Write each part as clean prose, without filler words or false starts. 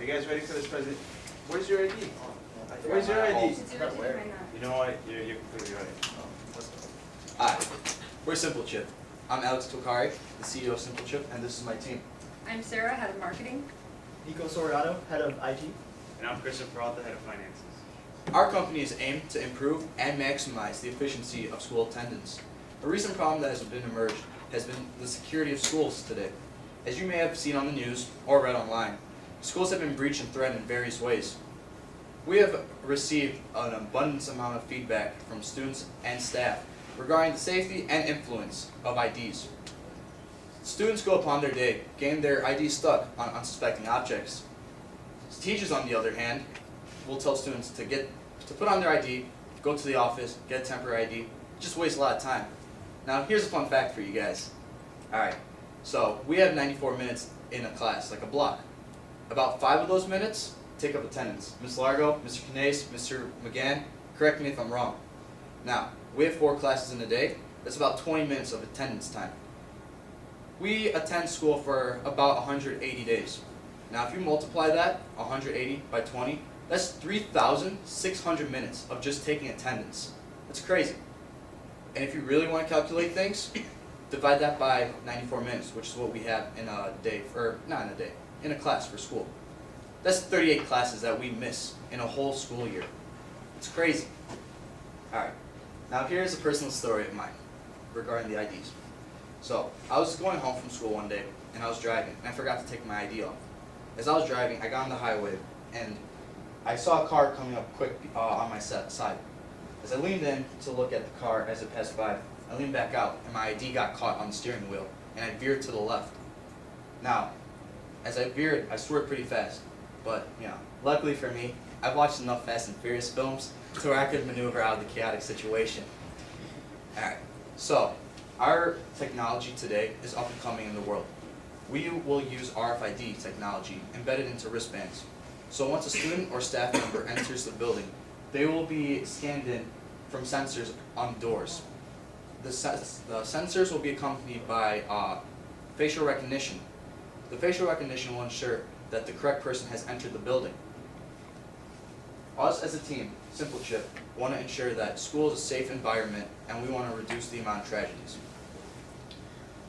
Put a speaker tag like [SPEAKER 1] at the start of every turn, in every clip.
[SPEAKER 1] Are you guys ready for this president? Where's your ID? Where's your ID?
[SPEAKER 2] It's your ID right now.
[SPEAKER 1] You know what? You're completely right.
[SPEAKER 3] Hi, we're Simple Chip. I'm Alex Tokari, the CEO of Simple Chip, and this is my team.
[SPEAKER 2] I'm Sarah, head of marketing.
[SPEAKER 4] Nico Soriano, head of IT.
[SPEAKER 1] And I'm Christian Peralta, head of finances.
[SPEAKER 3] Our company is aimed to improve and maximize the efficiency of school attendance. A recent problem that has been emerged has been the security of schools today. As you may have seen on the news or read online, schools have been breached and threatened in various ways. We have received an abundance amount of feedback from students and staff regarding the safety and influence of IDs. Students go upon their day, getting their IDs stuck on unsuspecting objects. Teachers, on the other hand, will tell students to put on their ID, go to the office, get a temporary ID, just waste a lot of time. Now, here's a fun fact for you guys. Alright, so we have 94 minutes in a class, like a block. About 5 of those minutes take up attendance. Ms. Largo, Mr. Canese, Mr. McGann, correct me if I'm wrong. Now, we have 4 classes in a day. That's about 20 minutes of attendance time. We attend school for about 180 days. Now, if you multiply that, 180 by 20, that's 3,600 minutes of just taking attendance. That's crazy. And if you really want to calculate things, divide that by 94 minutes, which is what we have in a day, or not in a day, in a class for school. That's 38 classes that we miss in a whole school year. It's crazy. Alright, now here's a personal story of mine regarding the IDs. So, I was going home from school one day, and I was driving, and I forgot to take my ID off. As I was driving, I got on the highway, and I saw a car coming up quick on my side. As I leaned in to look at the car as it passed by, I leaned back out, and my ID got caught on the steering wheel, and I veered to the left. Now, as I veered, I swerved pretty fast, but, luckily for me, I've watched enough Fast and Furious films to where I could maneuver out of the chaotic situation. Alright, so, our technology today is up and coming in the world. We will use RFID technology embedded into wristbands. So once a student or staff member enters the building, they will be scanned in from sensors on doors. The sensors will be accompanied by facial recognition. The facial recognition will ensure that the correct person has entered the building. Us as a team, Simple Chip, want to ensure that school is a safe environment, and we want to reduce the amount of tragedies.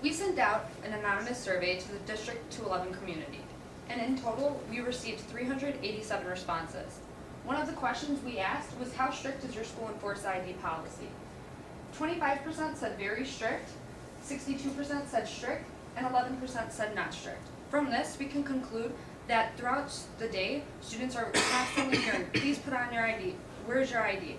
[SPEAKER 2] We sent out an anonymous survey to the District 211 community, and in total, we received 387 responses. One of the questions we asked was, how strict is your school enforced ID policy? 25% said very strict, 62% said strict, and 11% said not strict. From this, we can conclude that throughout the day, students are constantly hearing, please put on your ID, where's your ID?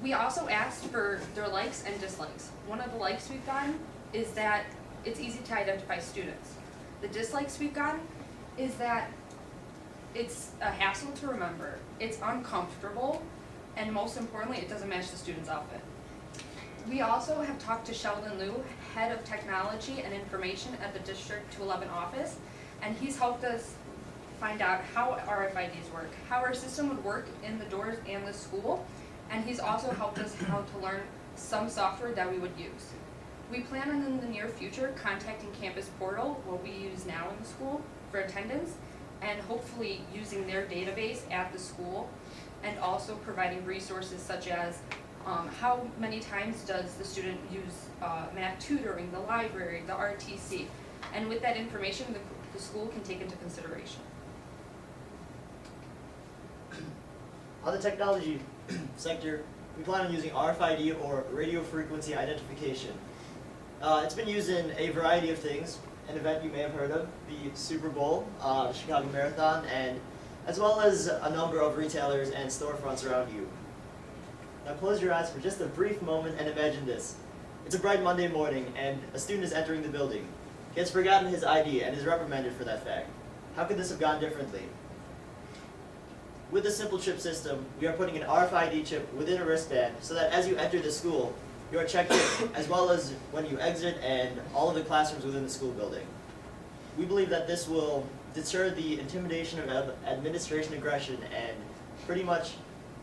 [SPEAKER 2] We also asked for their likes and dislikes. One of the likes we've gotten is that it's easy to identify students. The dislikes we've gotten is that it's a hassle to remember, it's uncomfortable, and most importantly, it doesn't match the student's outfit. We also have talked to Sheldon Liu, head of technology and information at the District 211 office, and he's helped us find out how RFIDs work, how our system would work in the doors and the school, and he's also helped us how to learn some software that we would use. We plan on, in the near future, contacting Campus Portal, what we use now in the school, for attendance, and hopefully using their database at the school, and also providing resources such as how many times does the student use math tutoring, the library, the RTC, and with that information, the school can take into consideration.
[SPEAKER 4] On the technology sector, we plan on using RFID or radio frequency identification. It's been used in a variety of things, an event you may have heard of, the Super Bowl, the Chicago Marathon, and as well as a number of retailers and storefronts around you. Now close your eyes for just a brief moment and imagine this. It's a bright Monday morning and a student is entering the building. He has forgotten his ID and is reprimanded for that fact. How could this have gone differently? With the Simple Chip system, we are putting an RFID chip within a wristband so that as you enter the school, you are checked in, as well as when you exit and all of the classrooms within the school building. We believe that this will deter the intimidation of administration aggression and pretty much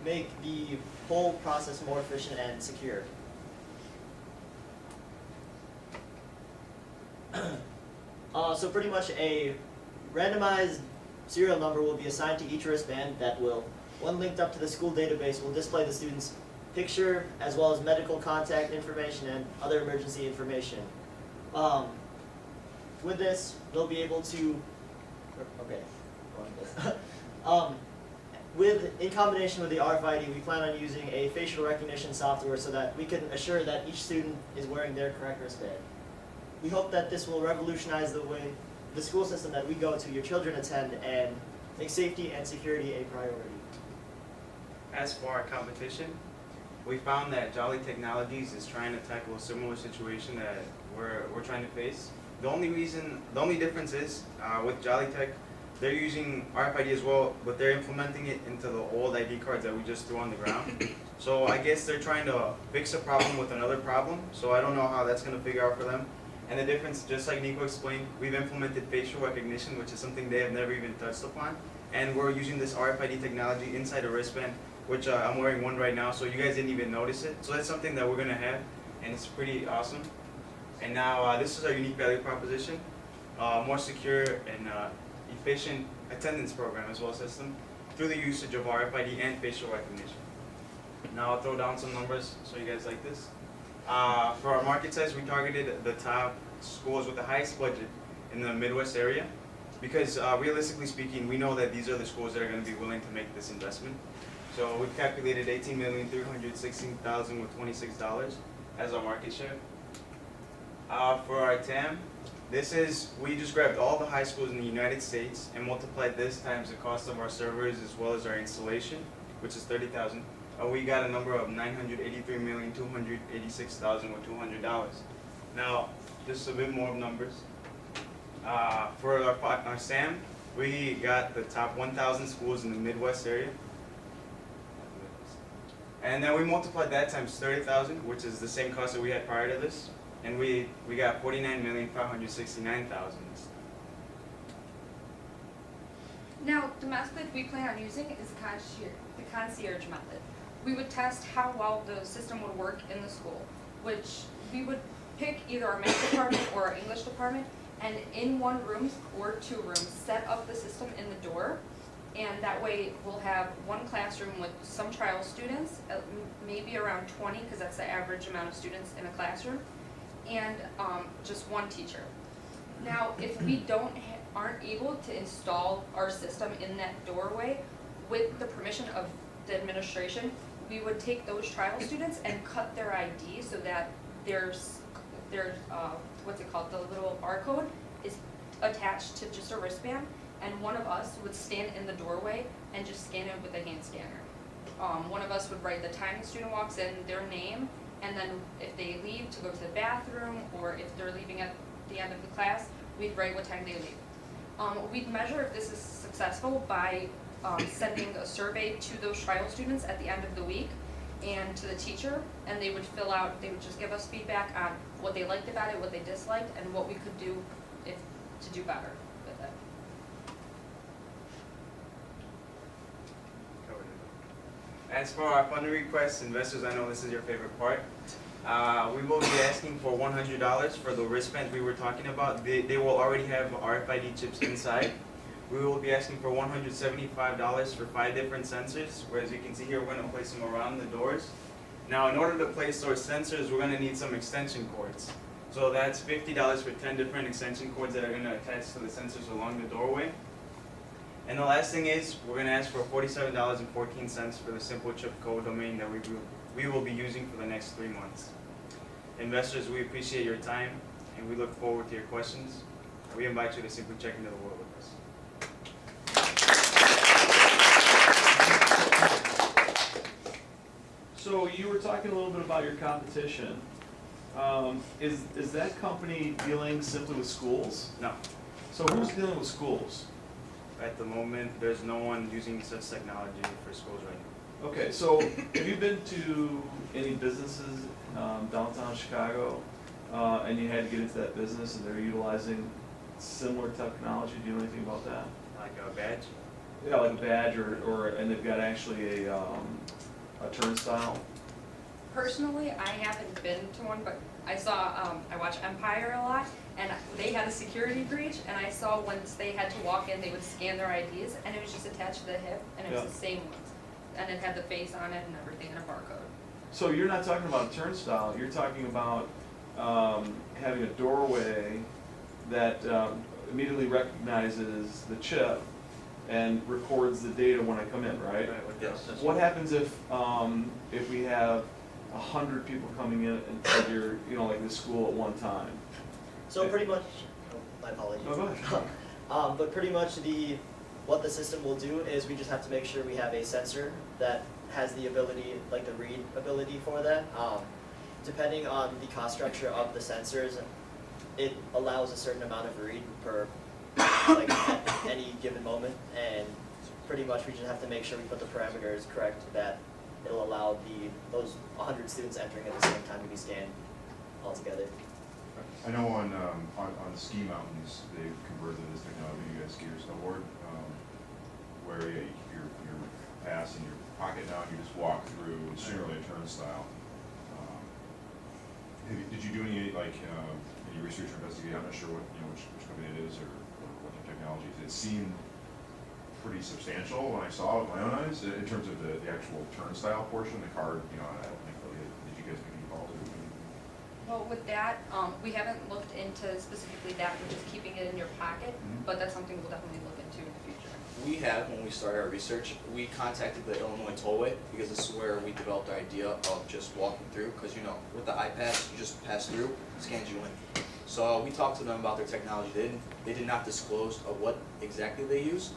[SPEAKER 4] make the whole process more efficient and secure. So pretty much a randomized serial number will be assigned to each wristband that will, when linked up to the school database, will display the student's picture as well as medical contact information and other emergency information. With this, they'll be able to, okay, in combination with the RFID, we plan on using a facial recognition software so that we can assure that each student is wearing their correct wristband. We hope that this will revolutionize the school system that we go to, your children attend, and make safety and security a priority.
[SPEAKER 5] As for our competition, we found that Jolly Technologies is trying to tackle a similar situation that we're trying to face. The only difference is with Jolly Tech, they're using RFID as well, but they're implementing it into the old ID cards that we just threw on the ground. So I guess they're trying to fix a problem with another problem. So I don't know how that's going to figure out for them. And the difference, just like Nico explained, we've implemented facial recognition, which is something they have never even touched upon. And we're using this RFID technology inside a wristband, which I'm wearing one right now, so you guys didn't even notice it. So that's something that we're going to have, and it's pretty awesome. And now this is our unique value proposition, more secure and efficient attendance program as well as system through the usage of RFID and facial recognition. Now I'll throw down some numbers so you guys like this. For our market size, we targeted the top schools with the highest budget in the Midwest area because realistically speaking, we know that these are the schools that are going to be willing to make this investment. So we've calculated $18,316,000 with $26 as our market share. For our TAM, we just grabbed all the high schools in the United States and multiplied this times the cost of our servers as well as our installation, which is $30,000. We got a number of $983,286,000 with $200. Now, just a bit more of numbers. For our SAM, we got the top 1,000 schools in the Midwest area. And then we multiplied that times 30,000, which is the same cost that we had prior to this. And we got 49,569,000.
[SPEAKER 2] Now, the method we plan on using is the concierge method. We would test how well the system would work in the school, which we would pick either our math department or our English department, and in one room or two rooms, set up the system in the door. And that way we'll have one classroom with some trial students, maybe around 20, because that's the average amount of students in a classroom, and just one teacher. Now, if we aren't able to install our system in that doorway, with the permission of the administration, we would take those trial students and cut their ID so that there's what's it called, the little barcode is attached to just a wristband, and one of us would stand in the doorway and just scan it with a hand scanner. One of us would write the time the student walks in, their name, and then if they leave to go to the bathroom, or if they're leaving at the end of the class, we'd write what time they leave. We'd measure if this is successful by sending a survey to those trial students at the end of the week and to the teacher, and they would just give us feedback on what they liked about it, what they disliked, and what we could do to do better with it.
[SPEAKER 5] As for our funding requests, investors, I know this is your favorite part. We will be asking for $100 for the wristband we were talking about. They will already have RFID chips inside. We will be asking for $175 for 5 different sensors, where as you can see here, we're going to place them around the doors. Now, in order to place those sensors, we're going to need some extension cords. So that's $50 for 10 different extension cords that are going to attach to the sensors along the doorway. And the last thing is, we're going to ask for $47.14 for the simple chip code domain that we will be using for the next 3 months. Investors, we appreciate your time, and we look forward to your questions. We invite you to simply check into the world with us.
[SPEAKER 6] So you were talking a little bit about your competition. Is that company dealing simply with schools?
[SPEAKER 5] No,
[SPEAKER 6] So who's dealing with schools?
[SPEAKER 5] at the moment, there's no one using such technology for schools right now.
[SPEAKER 6] Okay, so have you been to any businesses downtown Chicago and you had to get into that business and they're utilizing similar technology? Do you know anything about that?
[SPEAKER 5] Like a badge?
[SPEAKER 6] Yeah, like a badge and they've got actually a turnstile.
[SPEAKER 2] Personally, I haven't been to one, but I watch Empire a lot, and they had a security breach, and I saw once they had to walk in, they would scan their IDs, and it was just attached to the hip, and it was
[SPEAKER 6] Yeah.
[SPEAKER 2] the same ones. And it had the face on it and everything, and a barcode.
[SPEAKER 6] So you're not talking about a turnstile, you're talking about having a doorway that immediately recognizes the chip and records the data when I come in, right?
[SPEAKER 3] Yes.
[SPEAKER 6] What happens if we have 100 people coming in at your, you know, like this school at one time?
[SPEAKER 4] So pretty much, oh, my apologies.
[SPEAKER 6] No, go ahead.
[SPEAKER 4] But pretty much what the system will do is we just have to make sure we have a sensor that has the ability, like the read ability for that. Depending on the cost structure of the sensors, it allows a certain amount of read per, like at any given moment, and pretty much we just have to make sure we put the parameters correct that it'll allow those 100 students entering at the same time to be scanned all together.
[SPEAKER 7] I know on ski mountains, they've converted this technology, you guys ski or snowboard, where you keep your pass in your pocket now, and you just walk through, it's generally a turnstile. Did you do any research or investigation? I'm not sure which company it is or what their technology is. It seemed pretty substantial when I saw it with my own eyes in terms of the actual turnstile portion, the card, I don't think really, did you guys make any calls or anything?
[SPEAKER 2] Well, with that, we haven't looked into specifically that, we're just keeping it in your pocket, but that's something we'll definitely look into in the future.
[SPEAKER 3] We have, when we started our research, we contacted the Illinois Tollway, because this is where we developed our idea of just walking through, because with the iPass, you just pass through, scans you in. So we talked to them about their technology. They did not disclose what exactly they used,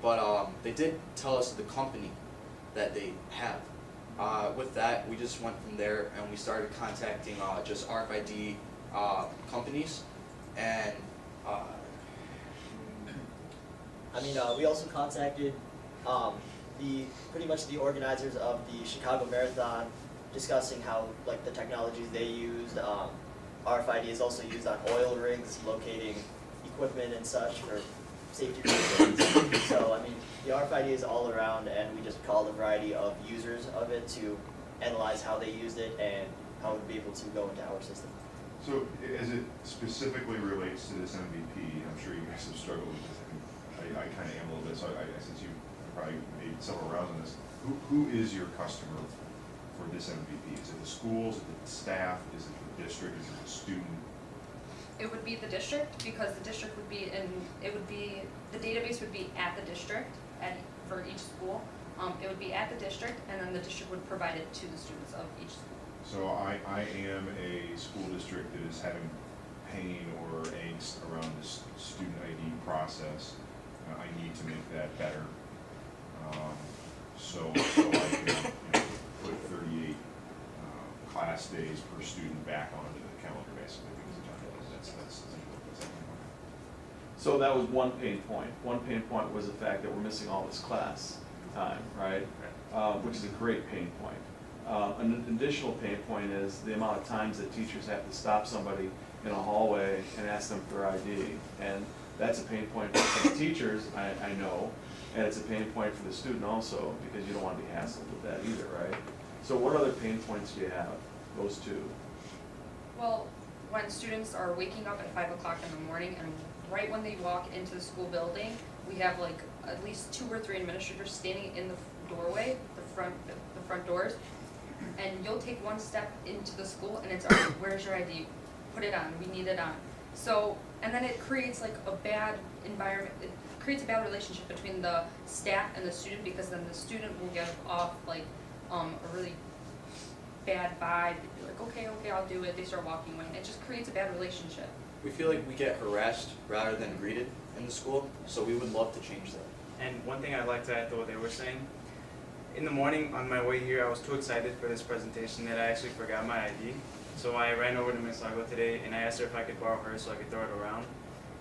[SPEAKER 3] but they did tell us the company that they have. With that, we just went from there and we started contacting just RFID companies, and
[SPEAKER 4] We also contacted pretty much the organizers of the Chicago Marathon, discussing how the technologies they used. RFID is also used on oil rigs, locating equipment and such for safety reasons. So the RFID is all around, and we just called a variety of users of it to analyze how they used it and how it would be able to go into our system.
[SPEAKER 7] So as it specifically relates to this MVP, I'm sure you guys have struggled with this. I kind of am a little bit, so since you probably made several rounds on this, who is your customer for this MVP? Is it the schools, is it the staff, is it the district, is it the student?
[SPEAKER 2] It would be the district, because the district would be the database would be at the district, for each school. It would be at the district, and then the district would provide it to the students of each school.
[SPEAKER 7] So I am a school district that is having pain or angst around this student ID process. I need to make that better. So I can put 38 class days per student back onto the calendar basically, because that's essentially what's happening.
[SPEAKER 6] So that was one pain point. One pain point was the fact that we're missing all this class time, right? Which is a great pain point. An additional pain point is the amount of times that teachers have to stop somebody in a hallway and ask them for ID. And that's a pain point for the teachers, I know, and it's a pain point for the student also, because you don't want to be hassled with that either, right? So what other pain points do you have, those two?
[SPEAKER 2] Well, when students are waking up at 5 o'clock in the morning, and right when they walk into the school building, we have at least 2 or 3 administrators standing in the doorway, the front doors, and you'll take one step into the school and it's already, where's your ID? Put it on, we need it on. So, and then it creates a bad environment, it creates a bad relationship between the staff and the student, because then the student will give off a really bad vibe. They'd be like, okay, I'll do it. They start walking away, and it just creates a bad relationship.
[SPEAKER 3] we feel like we get harassed rather than greeted in the school, so we would love to change that.
[SPEAKER 5] And one thing I'd like to add to what they were saying, in the morning on my way here, I was too excited for this presentation that I actually forgot my ID. So I ran over to Ms. Lago today and I asked her if I could borrow hers so I could throw it around.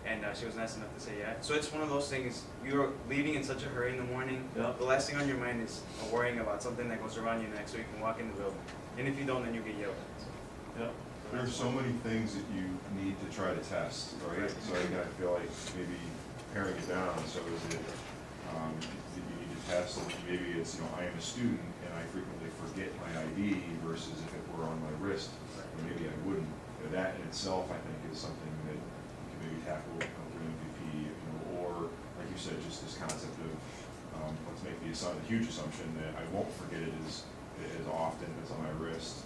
[SPEAKER 5] And she was nice enough to say yeah. So it's one of those things, you're leaving in such a hurry in the morning,
[SPEAKER 6] Yeah.
[SPEAKER 5] the last thing on your mind is worrying about something that goes around your neck so you can walk in the building. And if you don't, then you get yelled at. So.
[SPEAKER 6] Yeah.
[SPEAKER 7] There's so many things that you need to try to test, right? So I feel like maybe paring it down. So is it that you need to test, and maybe it's I am a student and I frequently forget my ID versus if it were on my wrist, maybe I wouldn't. That in itself, I think, is something that maybe tackle with MVP, or like you said, just this concept of, let's make the huge assumption that I won't forget it as often as on my wrist,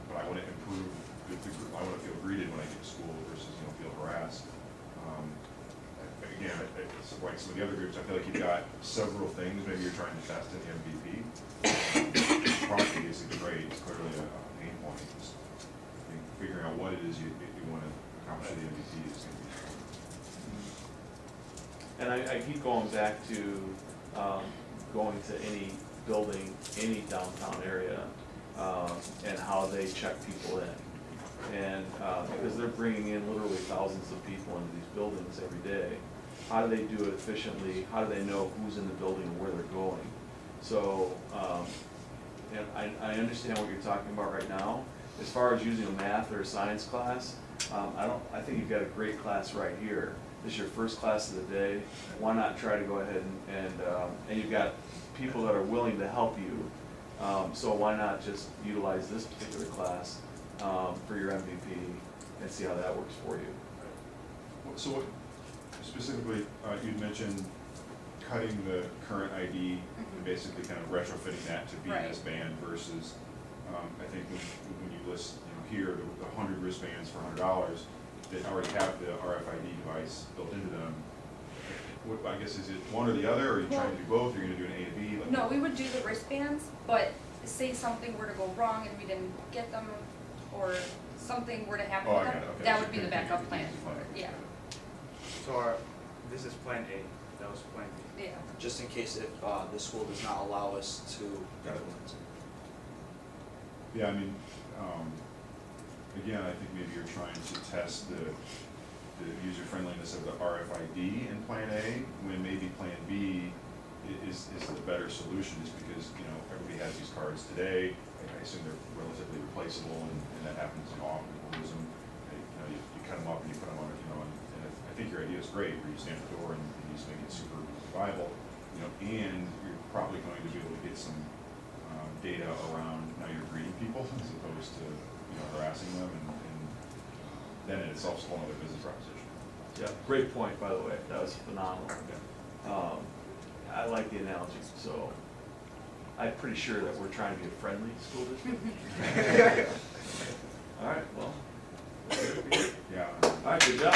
[SPEAKER 7] but I want to improve, I want to feel greeted when I get to school versus, feel harassed. Again, it's like some of the other groups, I feel like you've got several things maybe you're trying to test in the MVP. Property is great, it's clearly a pain point. Just, I think figuring out what it is you want to accomplish in the MVP is going to be
[SPEAKER 6] And I keep going back to going to any building, any downtown area, and how they check people in. And because they're bringing in literally thousands of people into these buildings every day, how do they do it efficiently? How do they know who's in the building and where they're going? So, and I understand what you're talking about right now. As far as using a math or a science class, I think you've got a great class right here. This is your first class of the day. Why not try to go ahead and you've got people that are willing to help you. So why not just utilize this particular class for your MVP and see how that works for you?
[SPEAKER 7] So what, specifically, you'd mentioned cutting the current ID and basically kind of retrofitting that to be
[SPEAKER 2] Right.
[SPEAKER 7] this band versus, I think when you list, here, the 100 wristbands for $100, they already have the RFID device built into them. What, I guess, is it one or the other, or are you trying to do both, or are you gonna do an A to B? Like,
[SPEAKER 2] No, we would do the wristbands, but say something were to go wrong and we didn't get them, or something were to happen
[SPEAKER 7] Oh,
[SPEAKER 2] with
[SPEAKER 7] I
[SPEAKER 2] them,
[SPEAKER 7] got it, okay.
[SPEAKER 2] that
[SPEAKER 7] So
[SPEAKER 2] would be the
[SPEAKER 7] continue
[SPEAKER 2] backup plan for it, yeah,
[SPEAKER 5] So this is plan A, that was plan B.
[SPEAKER 2] yeah.
[SPEAKER 3] Just in case if the school does not allow us to
[SPEAKER 7] Got it.
[SPEAKER 3] implement it.
[SPEAKER 7] Yeah, I mean, again, I think maybe you're trying to test the user friendliness of the RFID in Plan A, when maybe Plan B is the better solution, just because, everybody has these cards today. I assume they're relatively replaceable, and that happens often. People lose them. You cut them up and you put them on, and I think your idea is great, where you stand at the door and you just make it super viable, and you're probably going to be able to get some data around how you're greeting people as opposed to harassing them, and then in itself is a whole other business proposition.
[SPEAKER 6] Yeah, great point, by the way. That was phenomenal. I like the analogy, so I'm pretty sure that we're trying to be a friendly school district. All right, well.
[SPEAKER 7] Yeah.
[SPEAKER 6] All right, good job.